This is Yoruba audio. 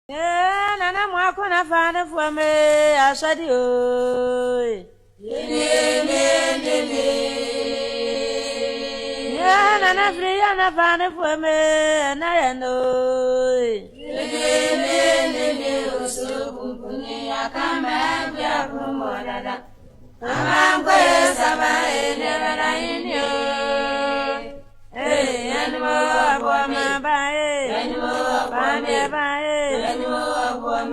Nana mwako na fana fuame asadi oi. Nana fria na fana fuame na yanoi. Usukuni akama bia kumodada. Amangwe sabae nevana inyo. Animo abwa mabae. Animo abwa mabae. Animo abwa